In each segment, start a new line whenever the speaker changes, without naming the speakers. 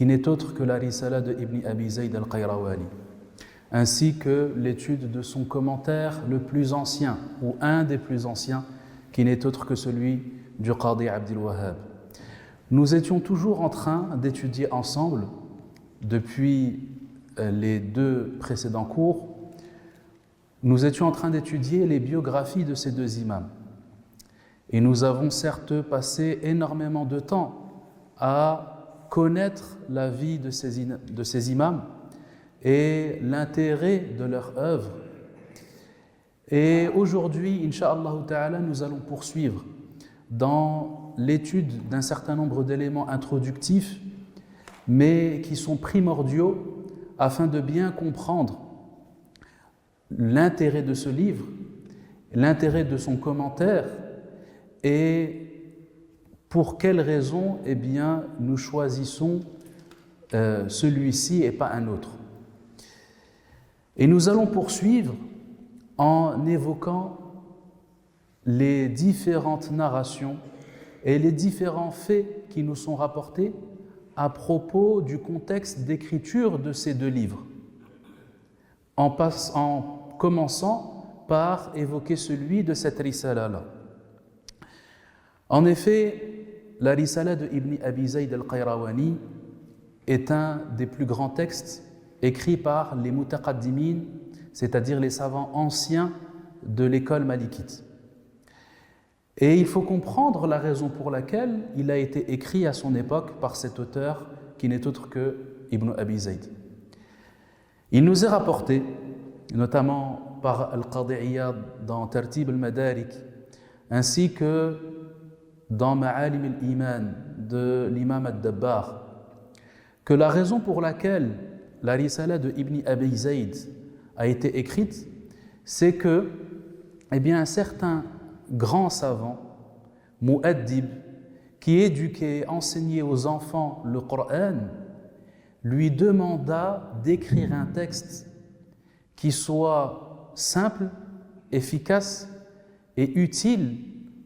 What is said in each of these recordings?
qui n'est autre que la Risala de Ibn Abi Zayd al-Qayrawani, ainsi que l'étude de son commentaire le plus ancien, ou un des plus anciens, qui n'est autre que celui du Qadi Abdul Wahhab. Nous étions toujours en train d'étudier ensemble, depuis les 2 précédents cours, nous étions en train d'étudier les biographies de ces 2 imams. Et nous avons certes passé énormément de temps à connaître la vie de ces imams et l'intérêt de leur œuvre. Et aujourd'hui, Inch'Allah Ta'ala, nous allons poursuivre dans l'étude d'un certain nombre d'éléments introductifs, mais qui sont primordiaux afin de bien comprendre l'intérêt de ce livre, l'intérêt de son commentaire et pour quelles raisons nous choisissons celui-ci et pas un autre. Et nous allons poursuivre en évoquant les différentes narrations et les différents faits qui nous sont rapportés à propos du contexte d'écriture de ces 2 livres, en commençant par évoquer celui de cette risala-là. En effet, la risala de Ibn Abi Zayd al-Qayrawani est un des plus grands textes écrits par les mutaqaddimin, c'est-à-dire les savants anciens de l'école malikite. Et il faut comprendre la raison pour laquelle il a été écrit à son époque par cet auteur qui n'est autre que Ibn Abi Zayd. Il nous est rapporté, notamment par Al-Qadi Iyad dans Tartib al-Madarik, ainsi que dans Ma'alim al-Iman de l'imam al-Dabbar, que la raison pour laquelle la risala de Ibn Abi Zayd a été écrite, c'est que un certain grand savant, mu'addib, qui éduquait, enseignait aux enfants le Coran, lui demanda d'écrire un texte qui soit simple, efficace et utile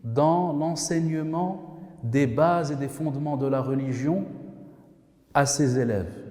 dans l'enseignement des bases et des fondements de la religion à ses élèves.